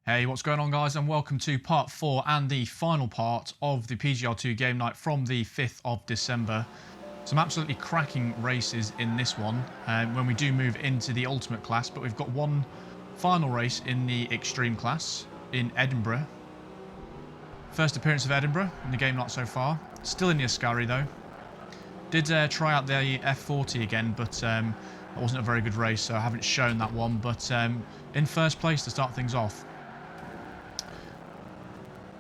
Hey, what's going on guys, and welcome to part 4 and the final part of the PGR2 game night from the 5th of December. Some absolutely cracking races in this one when we do move into the ultimate class, but we've got one final race in the extreme class in Edinburgh. First appearance of Edinburgh in the game night so far. Still in the Ascari though. Did try out the F40 again, but that wasn't a very good race, so I haven't shown that one, but in first place to start things off.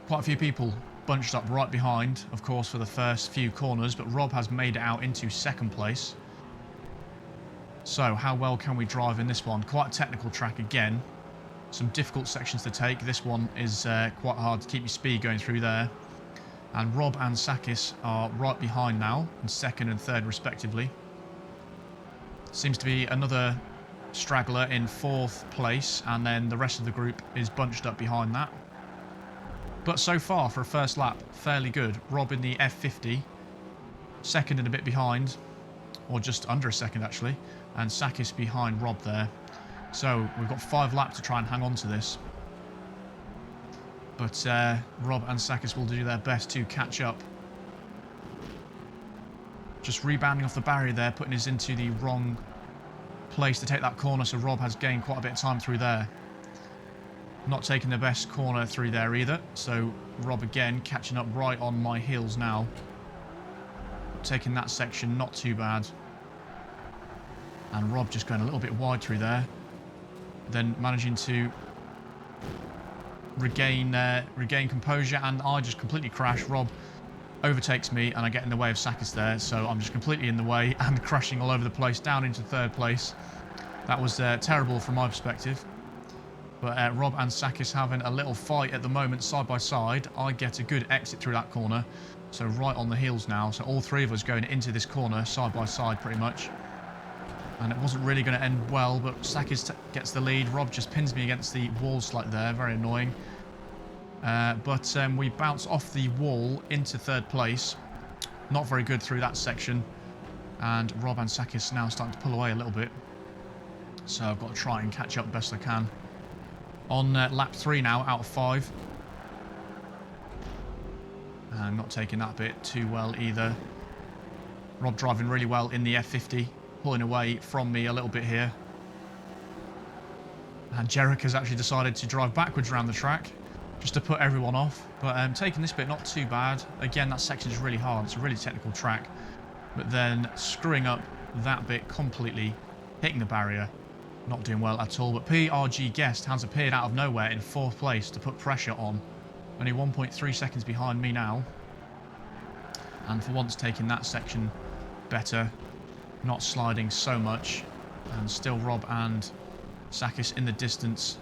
Quite a few people bunched up right behind, of course, for the first few corners, but Rob has made it out into second place. So, how well can we drive in this one? Quite a technical track again. Some difficult sections to take. This one is quite hard to keep your speed going through there. And Rob and Sakis are right behind now, in second and third respectively. Seems to be another straggler in fourth place, and then the rest of the group is bunched up behind that. But so far, for a first lap, fairly good. Rob in the F50, second and a bit behind, or just under a second actually, and Sakis behind Rob there. So we've got 5 laps to try and hang on to this. But Rob and Sakis will do their best to catch up. Just rebounding off the barrier there, putting us into the wrong place to take that corner, so Rob has gained quite a bit of time through there. Not taking the best corner through there either, so Rob again catching up right on my heels now. Taking that section not too bad. And Rob just going a little bit wide through there. Then managing to regain composure, and I just completely crash. Rob overtakes me and I get in the way of Sakis there, so I'm just completely in the way and crashing all over the place down into third place. That was terrible from my perspective. But Rob and Sakis having a little fight at the moment, side by side. I get a good exit through that corner, so right on the heels now. So all three of us going into this corner, side by side pretty much. And it wasn't really going to end well, but Sakis gets the lead. Rob just pins me against the wall slightly there, very annoying. But we bounce off the wall into third place. Not very good through that section. And Rob and Sakis now starting to pull away a little bit. So I've got to try and catch up best I can. On lap 3 now, out of 5. And not taking that bit too well either. Rob driving really well in the F50, pulling away from me a little bit here. And Jarek has actually decided to drive backwards around the track, just to put everyone off. But taking this bit not too bad. Again, that section is really hard, it's a really technical track. But then screwing up that bit completely, hitting the barrier. Not doing well at all, but PRG Guest has appeared out of nowhere in 4th place to put pressure on. Only 1.3 seconds behind me now. And for once taking that section better, not sliding so much. And still Rob and Sakis in the distance.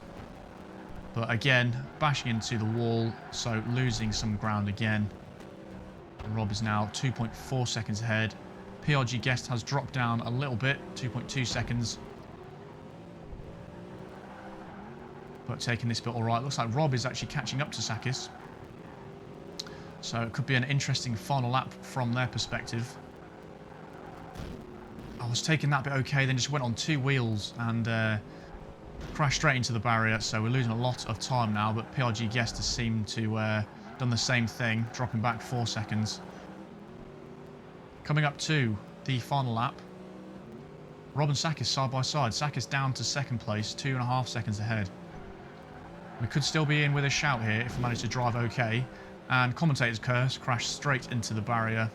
But again, bashing into the wall, so losing some ground again. And Rob is now 2.4 seconds ahead. PRG Guest has dropped down a little bit, 2.2 seconds. But taking this bit all right. Looks like Rob is actually catching up to Sakis. So it could be an interesting final lap from their perspective. I was taking that bit okay, then just went on 2 wheels and crashed straight into the barrier. So we're losing a lot of time now, but PRG Guest has seemed to done the same thing, dropping back 4 seconds. Coming up to the final lap. Rob and Sakis side by side. Sakis down to second place, 2.5 seconds ahead. We could still be in with a shout here if we manage to drive okay. And commentator's curse, crashed straight into the barrier.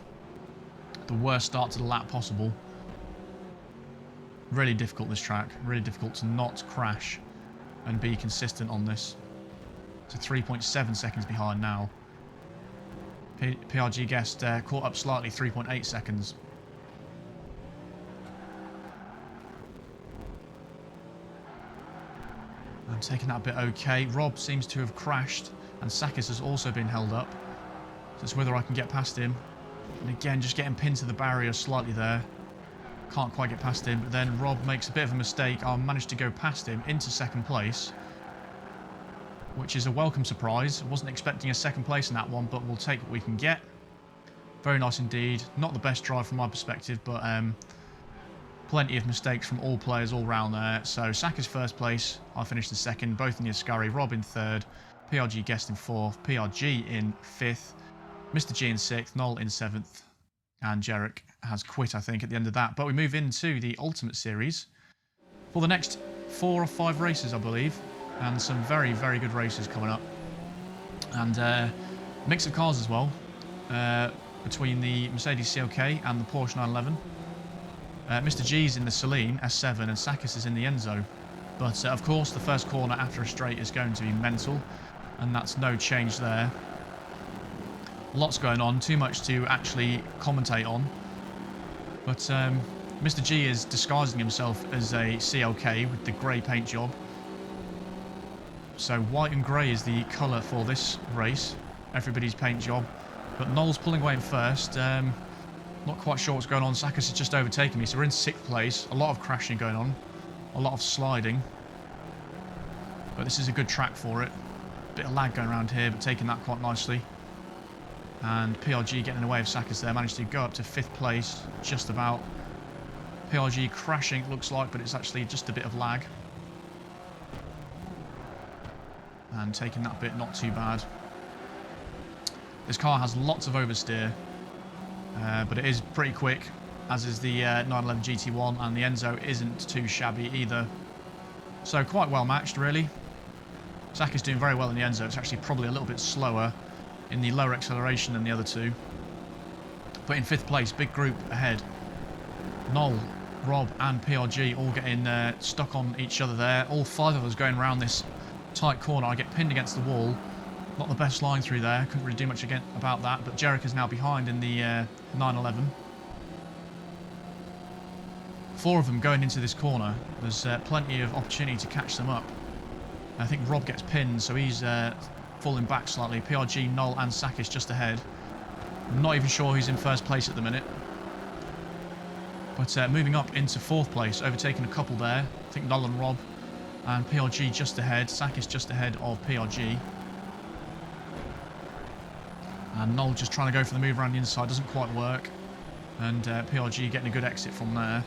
The worst start to the lap possible. Really difficult this track. Really difficult to not crash and be consistent on this. So 3.7 seconds behind now. PRG Guest caught up slightly, 3.8 seconds. I'm taking that bit okay. Rob seems to have crashed, and Sakis has also been held up. So it's whether I can get past him. And again, just getting pinned to the barrier slightly there. Can't quite get past him, but then Rob makes a bit of a mistake. I'll manage to go past him into second place, which is a welcome surprise. I wasn't expecting a second place in that one, but we'll take what we can get. Very nice indeed. Not the best drive from my perspective, but Plenty of mistakes from all players all round there. So Saka's first place, I finished in second, both in the Ascari, Rob in third, PRG Guest in fourth, PRG in fifth, Mr. G in sixth, Noel in seventh, and Jarek has quit, I think, at the end of that. But we move into the Ultimate Series for the next 4 or 5 races, I believe, and some very, very good races coming up. And mix of cars as well, between the Mercedes CLK and the Porsche 911. Mr. G's in the Celine S7 and Sakis is in the Enzo. But of course the first corner after a straight is going to be mental, and that's no change there. Lots going on, too much to actually commentate on. But Mr. G is disguising himself as a CLK with the grey paint job. So white and grey is the colour for this race, everybody's paint job. But Noel's pulling away in first. Not quite sure what's going on. Sakis has just overtaken me, so we're in 6th place. A lot of crashing going on, a lot of sliding. But this is a good track for it. Bit of lag going around here, but taking that quite nicely. And PRG getting in the way of Sakis there. Managed to go up to 5th place, just about. PRG crashing, it looks like, but it's actually just a bit of lag. And taking that bit, not too bad. This car has lots of oversteer. But it is pretty quick, as is the 911 GT1, and the Enzo isn't too shabby either. So quite well matched, really. Saka's doing very well in the Enzo. It's actually probably a little bit slower in the lower acceleration than the other two. But in 5th place, big group ahead. Noel, Rob and PRG all getting stuck on each other there. All 5 of us going around this tight corner. I get pinned against the wall. Not the best line through there, couldn't really do much about that, but Jarek is now behind in the 911. 4 of them going into this corner. There's plenty of opportunity to catch them up. I think Rob gets pinned, so he's falling back slightly. PRG, Noel and Sakis just ahead. I'm not even sure who's in first place at the minute. But moving up into 4th place, overtaking a couple there. I think Noel and Rob, and PRG just ahead. Sakis just ahead of PRG. And Noel just trying to go for the move around the inside, doesn't quite work. And PRG getting a good exit from there.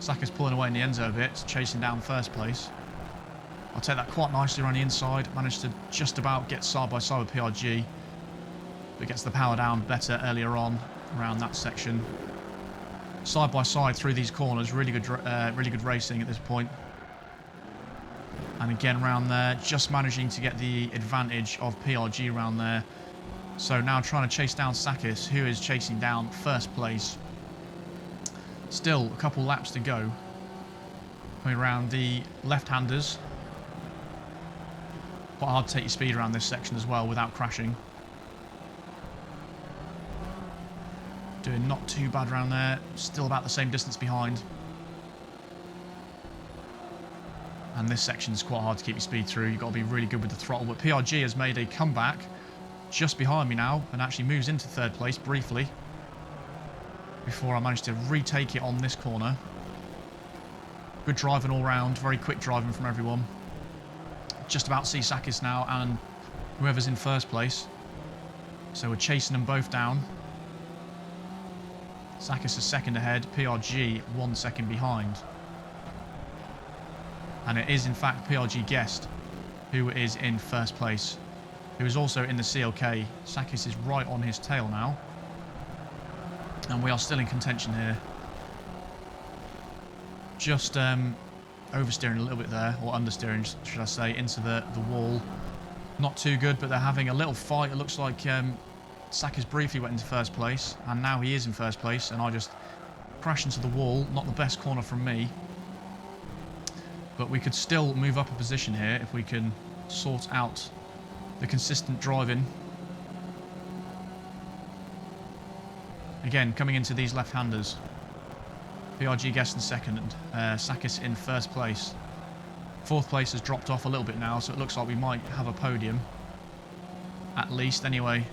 Saka's pulling away in the Enzo a bit, chasing down 1st place. I'll take that quite nicely around the inside. Managed to just about get side by side with PRG. But gets the power down better earlier on around that section. Side by side through these corners, really good racing at this point. And again round there, just managing to get the advantage of PRG around there. So now trying to chase down Sakis, who is chasing down 1st place. Still a couple laps to go. Coming around the left-handers. Quite hard to take your speed around this section as well without crashing. Doing not too bad around there. Still about the same distance behind. And this section is quite hard to keep your speed through. You've got to be really good with the throttle. But PRG has made a comeback. Just behind me now, and actually moves into 3rd place briefly before I managed to retake it on this corner. Good driving all round, very quick driving from everyone. Just about see Sakis now and whoever's in 1st place. So we're chasing them both down. Sakis is 2nd ahead, PRG 1 second behind. And it is in fact PRG Guest who is in 1st place, who is also in the CLK. Sakis is right on his tail now. And we are still in contention here. Just oversteering a little bit there, or understeering, should I say, into the wall. Not too good, but they're having a little fight. It looks like Sakis briefly went into 1st place, and now he is in 1st place, and I just crashed into the wall. Not the best corner from me. But we could still move up a position here if we can sort out the consistent driving. Again, coming into these left-handers. PRG Guest in 2nd, Sakis in 1st place. 4th place has dropped off a little bit now, so it looks like we might have a podium. At least, anyway.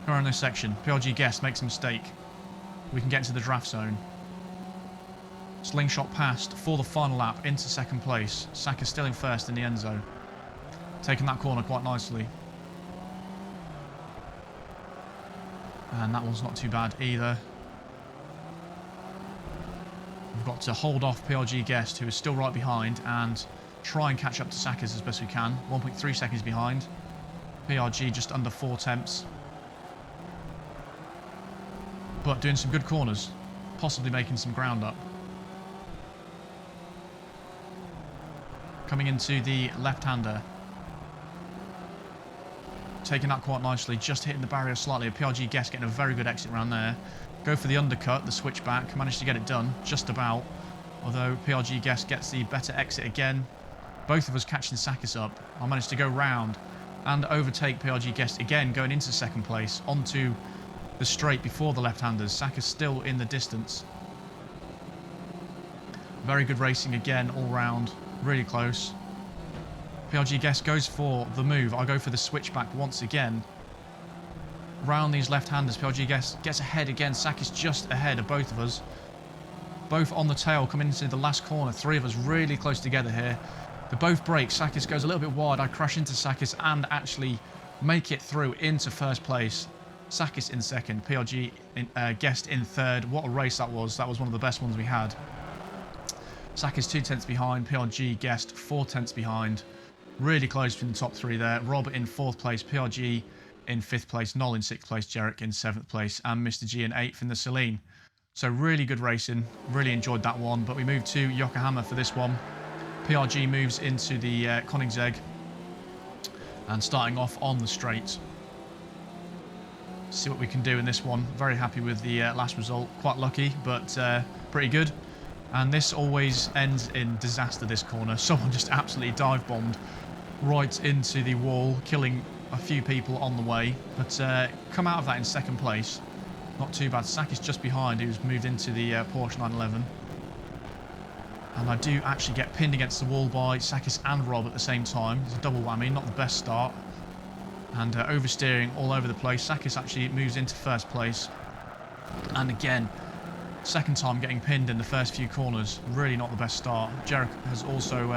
We're on this section. PRG Guest makes a mistake. We can get into the draft zone. Slingshot past for the final lap into 2nd place. Sakis still in 1st in the Enzo. Taking that corner quite nicely. And that one's not too bad either. We've got to hold off PRG Guest, who is still right behind, and try and catch up to Sakis as best we can. 1.3 seconds behind. PRG just under 4 tenths. But doing some good corners. Possibly making some ground up. Coming into the left-hander. Taking that quite nicely. Just hitting the barrier slightly. PRG Guest getting a very good exit around there. Go for the undercut, the switchback. Managed to get it done. Just about. Although PRG Guest gets the better exit again. Both of us catching Sakis up. I managed to go round and overtake PRG Guest again, going into second place, onto the straight before the left-handers. Sakis still in the distance. Very good racing again, all round. Really close. PRG Guest goes for the move. I go for the switchback once again. Round these left-handers. PRG Guest gets ahead again. Sakis just ahead of both of us. Both on the tail, coming into the last corner. 3 of us really close together here. They both break. Sakis goes a little bit wide. I crash into Sakis and actually make it through into first place. Sakis in second. PRG Guest in third. What a race that was. That was one of the best ones we had. Sakis 2 tenths behind. PRG Guest 4 tenths behind. Really close between the top 3 there. Rob in 4th place. PRG in 5th place. Noel in 6th place. Jarek in 7th place. And Mr. G in 8th in the Celine. So really good racing. Really enjoyed that one. But we move to Yokohama for this one. PRG moves into the Koenigsegg. And starting off on the straight. See what we can do in this one. Very happy with the last result. Quite lucky, but pretty good. And this always ends in disaster, this corner. Someone just absolutely dive-bombed right into the wall, killing a few people on the way. But come out of that in second place. Not too bad. Sakis just behind, who's moved into the Porsche 911. And I do actually get pinned against the wall by Sakis and Rob at the same time. It's a double whammy, not the best start. And oversteering all over the place. Sakis actually moves into first place. And again, second time getting pinned in the first few corners. Really not the best start. Jarek has also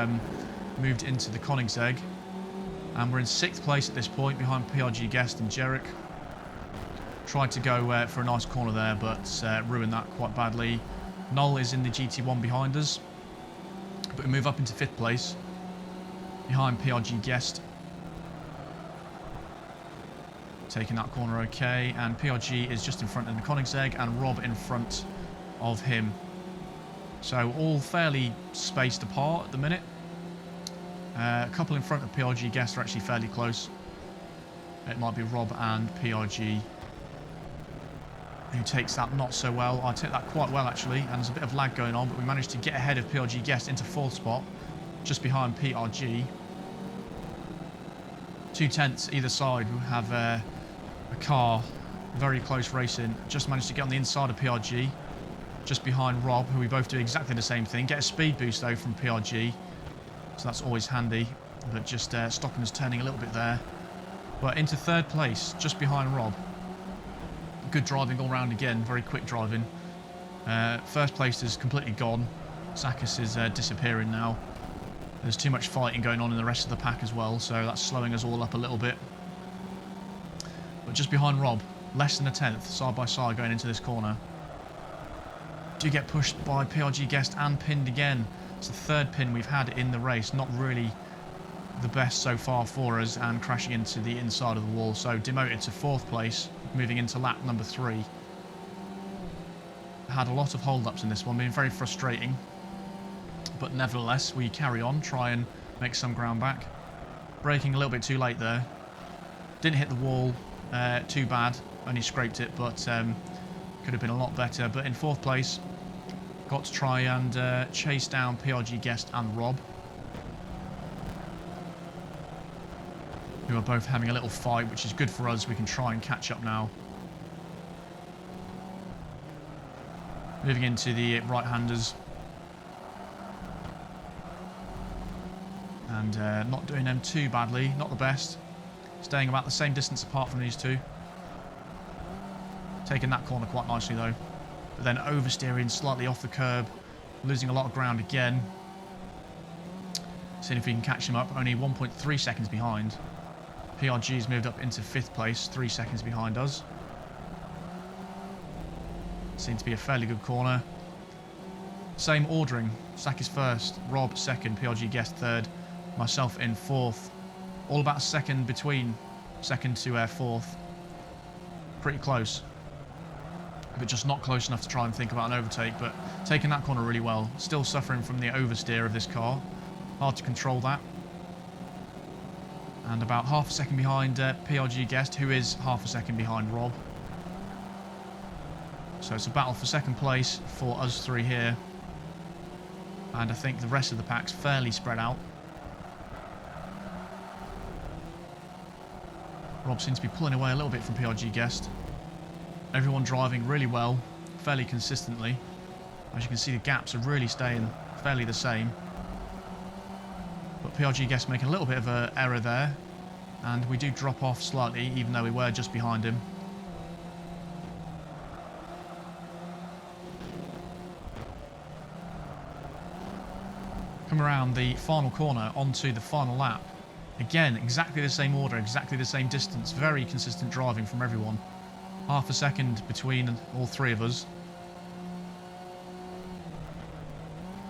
moved into the Koenigsegg. And we're in 6th place at this point, behind PRG Guest and Jarek. Tried to go for a nice corner there, but ruined that quite badly. Noel is in the GT1 behind us. But we move up into 5th place, behind PRG Guest. Taking that corner okay, and PRG is just in front in the Koenigsegg, and Rob in front of him. So all fairly spaced apart at the minute. A couple in front of PRG Guest are actually fairly close. It might be Rob and PRG who takes that not so well. I take that quite well actually, and there's a bit of lag going on, but we managed to get ahead of PRG Guest into 4th spot, just behind PRG. 2 tenths either side. We have a car, very close racing. Just managed to get on the inside of PRG, just behind Rob, who we both do exactly the same thing. Get a speed boost though from PRG, so that's always handy, but just stopping us turning a little bit there. But into 3rd place, just behind Rob. Good driving all round again, very quick driving. 1st place is completely gone. Sakis is disappearing now. There's too much fighting going on in the rest of the pack as well, so that's slowing us all up a little bit. But just behind Rob, less than a tenth, side by side going into this corner. Do get pushed by PRG Guest and pinned again. It's the 3rd pin we've had in the race, not really the best so far for us, and crashing into the inside of the wall. So demoted to 4th place, moving into lap number 3. Had a lot of hold-ups in this one, been very frustrating. But nevertheless, we carry on, try and make some ground back. Braking a little bit too late there. Didn't hit the wall too bad, only scraped it, but could have been a lot better. But in 4th place, got to try and chase down PRG Guest and Rob, who are both having a little fight, which is good for us. We can try and catch up now. Moving into the right-handers. And not doing them too badly, not the best. Staying about the same distance apart from these two. Taking that corner quite nicely though. But then oversteering slightly off the curb. Losing a lot of ground again. Seeing if we can catch him up. Only 1.3 seconds behind. PRG's moved up into 5th place, 3 seconds behind us. Seemed to be a fairly good corner. Same ordering. Sakis first, Rob second, PRG Guest third, myself in fourth. All about a second between second to fourth. Pretty close. But just not close enough to try and think about an overtake. But taking that corner really well. Still suffering from the oversteer of this car. Hard to control that. And about half a second behind PRG Guest, who is half a second behind Rob. So it's a battle for second place for us three here. And I think the rest of the pack's fairly spread out. Rob seems to be pulling away a little bit from PRG Guest. Everyone driving really well, fairly consistently. As you can see, the gaps are really staying fairly the same. But PRG Guest making a little bit of an error there. And we do drop off slightly, even though we were just behind him. Come around the final corner onto the final lap. Again, exactly the same order, exactly the same distance. Very consistent driving from everyone. Half a second between all three of us.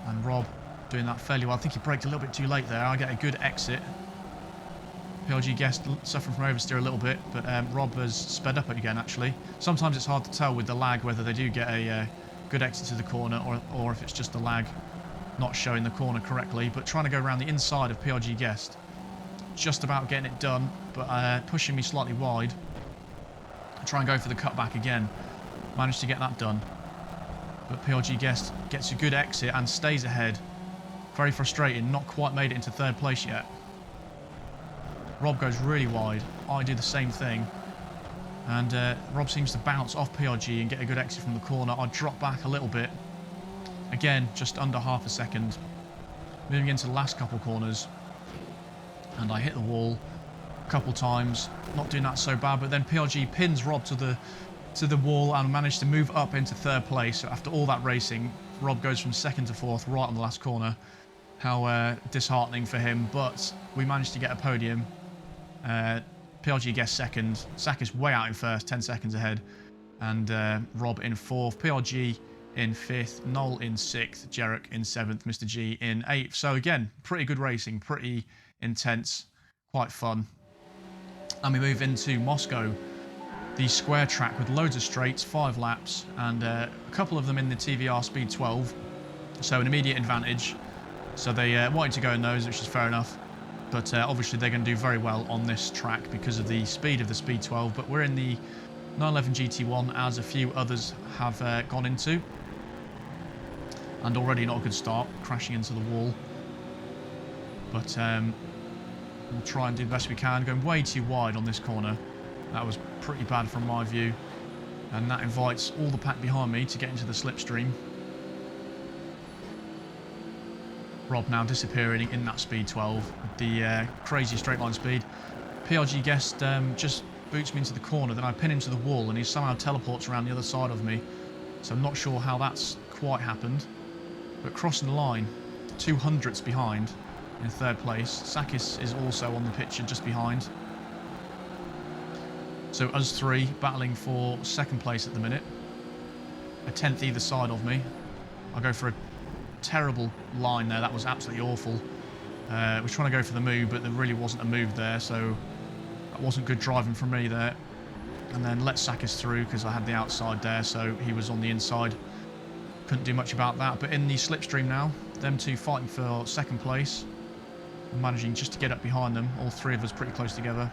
And Rob doing that fairly well. I think he braked a little bit too late there. I get a good exit. PLG Guest suffering from oversteer a little bit, but Rob has sped up again actually. Sometimes it's hard to tell with the lag whether they do get a good exit to the corner or if it's just the lag not showing the corner correctly. But trying to go around the inside of PLG Guest. Just about getting it done, but pushing me slightly wide. Try and go for the cutback again. Managed to get that done. But PLG Guest gets a good exit and stays ahead. Very frustrating, not quite made it into third place yet. Rob goes really wide. I do the same thing. And Rob seems to bounce off PRG and get a good exit from the corner. I drop back a little bit. Again, just under half a second. Moving into the last couple corners. And I hit the wall a couple times. Not doing that so bad, but then PRG pins Rob to the wall and managed to move up into third place. So after all that racing, Rob goes from second to fourth right on the last corner. How disheartening for him, but we managed to get a podium. PRG Guest second, Sakis way out in first, 10 seconds ahead, and Rob in fourth, PRG in fifth, Noel in sixth, Jarek in seventh, Mr. G in eighth. So again, pretty good racing, pretty intense, quite fun. And we move into Moscow, the square track with loads of straights, 5 laps, and a couple of them in the TVR Speed 12, so an immediate advantage. So they wanted to go in those, which is fair enough. But obviously they're going to do very well on this track because of the speed of the Speed 12. But we're in the 911 GT1, as a few others have gone into. And already not a good start, crashing into the wall. But we'll try and do the best we can. Going way too wide on this corner. That was pretty bad from my view. And that invites all the pack behind me to get into the slipstream. Rob now disappearing in that Speed 12 with the crazy straight line speed. PRG Guest just boots me into the corner, then I pin him to the wall and he somehow teleports around the other side of me. So I'm not sure how that's quite happened. But crossing the line, 200ths behind in third place. Sakis is also on the picture just behind. So us three battling for second place at the minute. A 10th either side of me. I'll go for a terrible line there, that was absolutely awful. I was trying to go for the move, but there really wasn't a move there, so that wasn't good driving from me there. And then let Sakis through because I had the outside there, so he was on the inside. Couldn't do much about that, but in the slipstream now, them two fighting for second place. I'm managing just to get up behind them, all three of us pretty close together.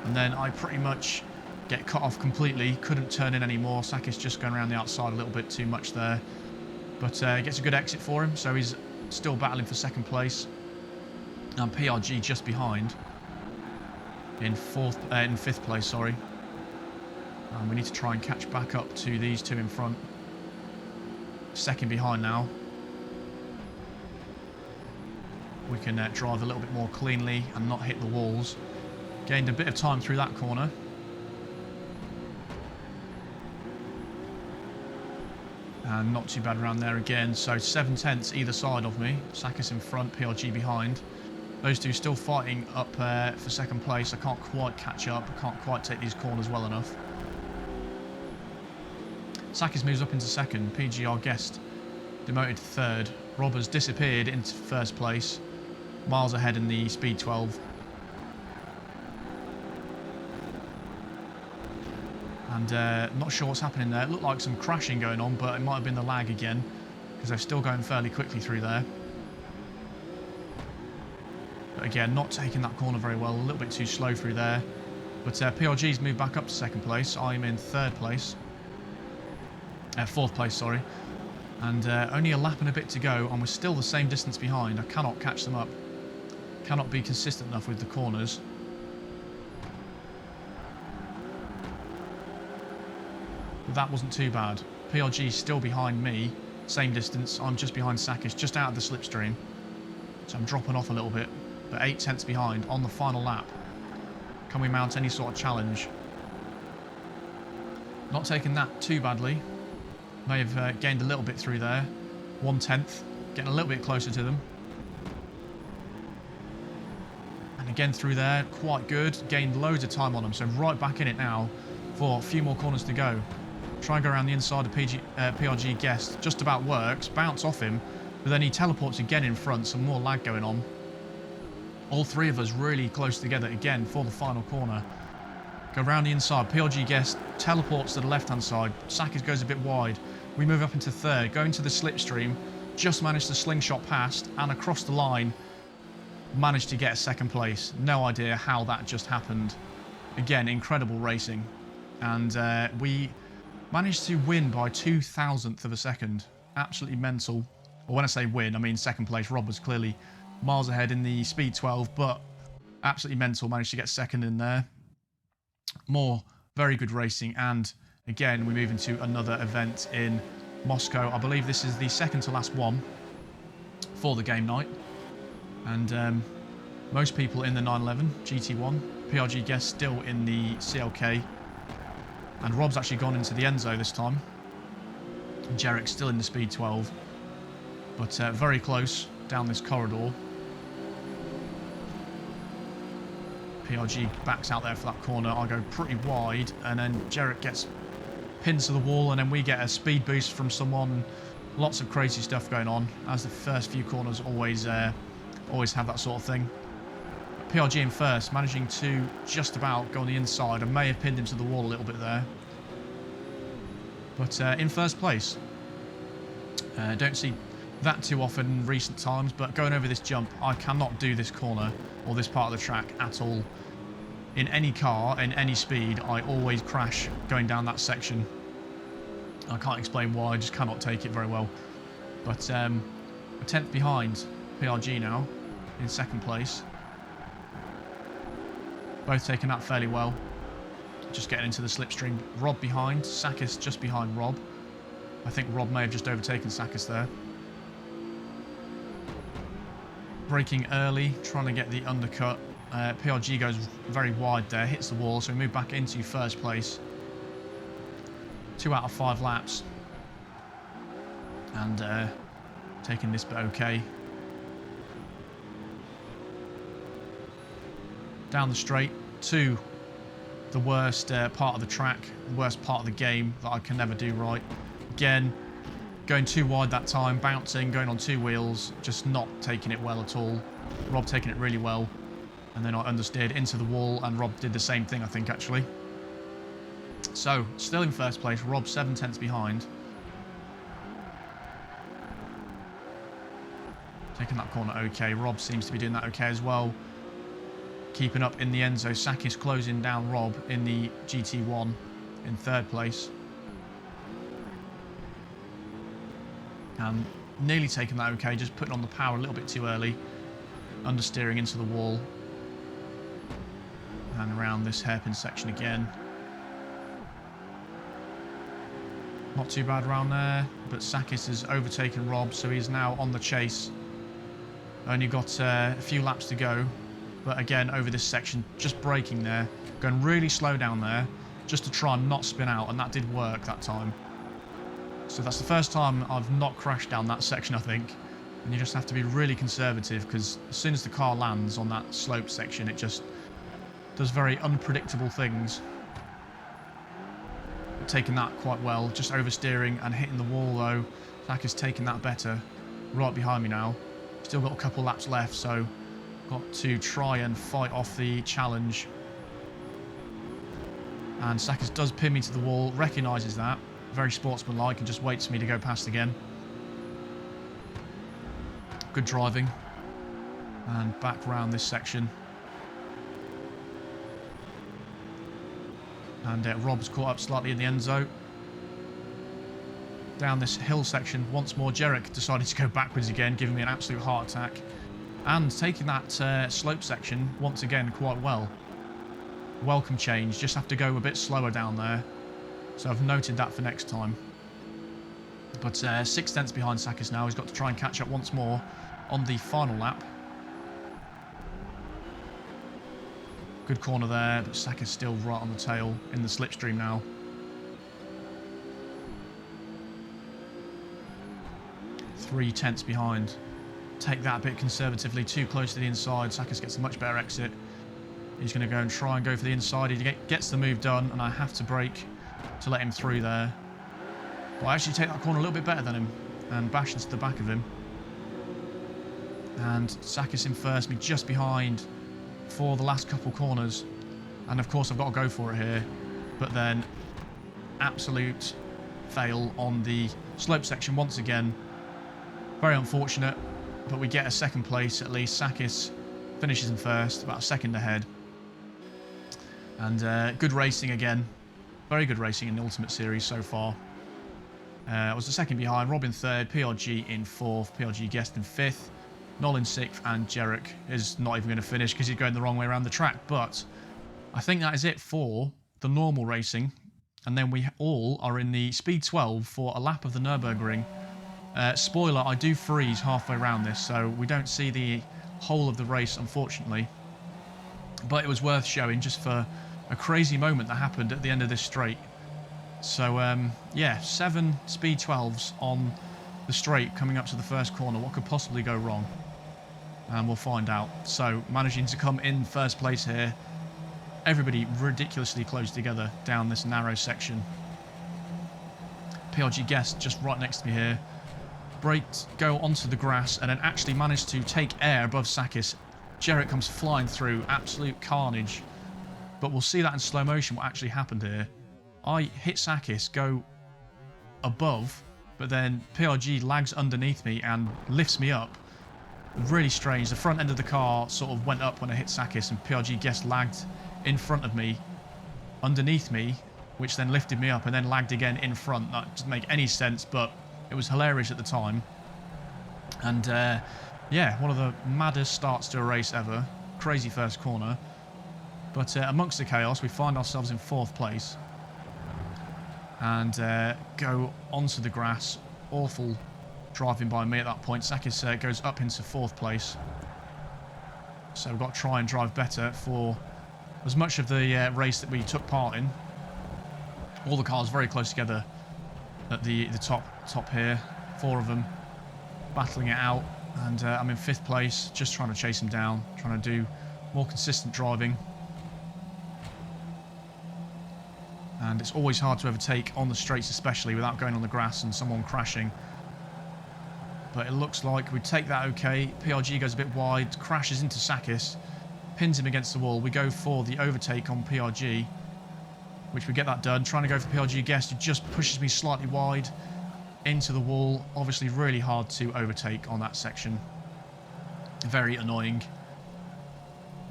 And then I pretty much get cut off completely, couldn't turn in anymore. Sakis just going around the outside a little bit too much there. But gets a good exit for him, so he's still battling for second place. And PRG just behind in fifth place, sorry. And we need to try and catch back up to these two in front. Second behind now. We can drive a little bit more cleanly and not hit the walls. Gained a bit of time through that corner. And not too bad around there again. So 7/10 either side of me. Sakis in front, PRG behind. Those two still fighting up for second place. I can't quite catch up. I can't quite take these corners well enough. Sakis moves up into second. PGR Guest demoted to third. Rob has disappeared into first place, miles ahead in the Speed 12. And not sure what's happening there. It looked like some crashing going on, but it might have been the lag again, because they're still going fairly quickly through there. But again, not taking that corner very well, a little bit too slow through there. But PRG's moved back up to second place. I'm in third place. Fourth place, sorry. And only a lap and a bit to go, and we're still the same distance behind. I cannot catch them up. Cannot be consistent enough with the corners. But that wasn't too bad. PRG's still behind me. Same distance. I'm just behind Sakis, just out of the slipstream. So I'm dropping off a little bit. But 8 tenths behind on the final lap. Can we mount any sort of challenge? Not taking that too badly. May have gained a little bit through there. 1/10. Getting a little bit closer to them. And again through there. Quite good. Gained loads of time on them. So right back in it now for a few more corners to go. Try and go around the inside of PRG Guest. Just about works. Bounce off him. But then he teleports again in front. Some more lag going on. All three of us really close together again for the final corner. Go around the inside. PRG Guest teleports to the left-hand side. Sakis goes a bit wide. We move up into third. Go into the slipstream. Just managed to slingshot past and across the line. Managed to get a second place. No idea how that just happened. Again, incredible racing. And we managed to win by 0.002 of a second. Absolutely mental. Well, when I say win, I mean second place. Rob was clearly miles ahead in the Speed 12, but absolutely mental. Managed to get second in there. More very good racing, and again we move into another event in Moscow. I believe this is the second to last one for the game night, and most people in the 911 GT1. PRG Guest still in the CLK, and Rob's actually gone into the Enzo this time. Jarek's still in the Speed 12, but very close down this corridor. PRG backs out there for that corner. I go pretty wide, and then Jarek gets pinned to the wall, and then we get a speed boost from someone. Lots of crazy stuff going on, as the first few corners always have that sort of thing. But PRG in first, managing to just about go on the inside. I may have pinned him to the wall a little bit there, but in first place. Don't see that too often in recent times, but going over this jump, I cannot do this corner or this part of the track at all. In any car, in any speed, I always crash going down that section. I can't explain why, I just cannot take it very well. But a 10th behind PRG now, in second place. Both taking that fairly well. Just getting into the slipstream. Rob behind, Sakis just behind Rob. I think Rob may have just overtaken Sakis there. Braking early, trying to get the undercut. PRG goes very wide there, hits the wall, so we move back into first place. 2 out of 5 laps. And taking this bit okay. Down the straight to the worst part of the track, the worst part of the game that I can never do right. Again, going too wide that time, bouncing, going on 2 wheels, just not taking it well at all. Rob taking it really well. And then I understeered into the wall, and Rob did the same thing, I think, actually. So, still in first place, Rob 7 tenths behind. Taking that corner okay. Rob seems to be doing that okay as well. Keeping up in the Enzo. Sakis closing down Rob in the GT1 in third place. And nearly taking that okay, just putting on the power a little bit too early. Understeering into the wall. And around this hairpin section again. Not too bad around there, but Sakis has overtaken Rob, so he's now on the chase. Only got a few laps to go, but again, over this section, just braking there. Going really slow down there, just to try and not spin out, and that did work that time. So that's the first time I've not crashed down that section, I think. And you just have to be really conservative, because as soon as the car lands on that slope section, it just does very unpredictable things. Taking that quite well, just oversteering and hitting the wall though. Sakis taking that better. Right behind me now. Still got a couple laps left, so got to try and fight off the challenge. And Sakis does pin me to the wall, recognises that. Very sportsmanlike and just waits for me to go past again. Good driving. And back round this section. And Rob's caught up slightly in the end zone. Down this hill section once more, Jarek decided to go backwards again, giving me an absolute heart attack. And taking that slope section once again quite well. Welcome change, just have to go a bit slower down there. So I've noted that for next time. But 6 tenths behind Sakis now. He's got to try and catch up once more on the final lap. Good corner there, but Sakis still right on the tail in the slipstream now. 3 tenths behind. Take that a bit conservatively, too close to the inside. Sakis gets a much better exit. He's going to go and try and go for the inside. He gets the move done, and I have to brake to let him through there. But I actually take that corner a little bit better than him and bash into the back of him. And Sakis in first, me just behind for the last couple corners. And of course I've got to go for it here. But then absolute fail on the slope section once again. Very unfortunate, but we get a second place at least. Sakis finishes in first, about a second ahead. And good racing again. Very good racing in the Ultimate Series so far. I was the second behind, Rob in third, PRG in fourth, PRG Guest in fifth, Noel in sixth, and Jarek is not even going to finish because he's going the wrong way around the track. But I think that is it for the normal racing. And then we all are in the Speed 12 for a lap of the Nurburgring. Spoiler, I do freeze halfway around this, so we don't see the whole of the race, unfortunately. But it was worth showing just for a crazy moment that happened at the end of this straight. So, yeah, 7 Speed 12s on the straight coming up to the first corner. What could possibly go wrong? And we'll find out. So, managing to come in first place here. Everybody ridiculously close together down this narrow section. PRG Guest just right next to me here. Braked, go onto the grass, and then actually managed to take air above Sakis. Jarek comes flying through, absolute carnage. But we'll see that in slow motion what actually happened here. I hit Sakis, go above, but then PRG lags underneath me and lifts me up. Really strange. The front end of the car sort of went up when I hit Sakis, and PRG Guest lagged in front of me, underneath me, which then lifted me up and then lagged again in front. That doesn't make any sense, but it was hilarious at the time. And yeah, one of the maddest starts to a race ever. Crazy first corner. But amongst the chaos, we find ourselves in fourth place. And go onto the grass. Awful driving by me at that point. Sakis goes up into fourth place. So we've got to try and drive better for as much of the race that we took part in. All the cars very close together at the top here. 4 of them battling it out. And I'm in 5th place, just trying to chase him down, trying to do more consistent driving. And it's always hard to overtake on the straights, especially without going on the grass and someone crashing. But it looks like we take that okay. PRG goes a bit wide, crashes into Sakis, pins him against the wall. We go for the overtake on PRG, which we get that done. Trying to go for PRG Guest, who just pushes me slightly wide into the wall. Obviously really hard to overtake on that section. Very annoying.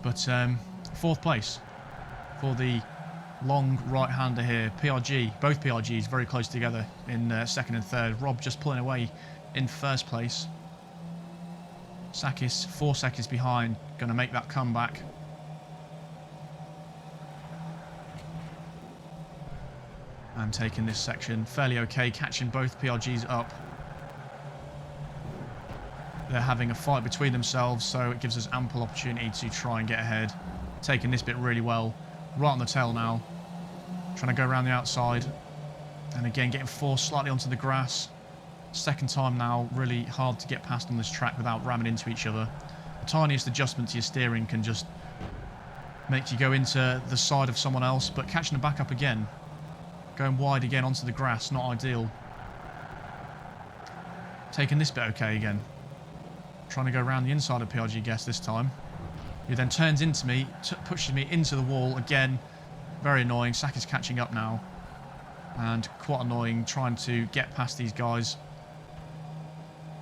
But 4th place for the long right-hander here. PRG, both PRGs very close together in 2nd and 3rd. Rob just pulling away in 1st place. Sakis 4 seconds behind, going to make that comeback. And taking this section fairly okay, catching both PRGs up. They're having a fight between themselves, so it gives us ample opportunity to try and get ahead. Taking this bit really well. Right on the tail now. Trying to go around the outside. And again, getting forced slightly onto the grass. Second time now, really hard to get past on this track without ramming into each other. The tiniest adjustment to your steering can just make you go into the side of someone else, but catching them back up again. Going wide again onto the grass, not ideal. taking this bit okay again. Trying to go around the inside of PRG Guest this time. He then turns into me, pushes me into the wall again. Very annoying. Saki's catching up now. And quite annoying trying to get past these guys.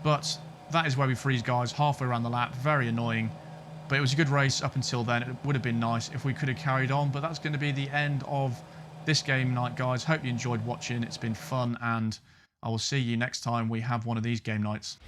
But that is where we freeze guys halfway around the lap. Very annoying. But it was a good race up until then. It would have been nice if we could have carried on. But that's going to be the end of this game night, guys. Hope you enjoyed watching. It's been fun. And I will see you next time we have one of these game nights.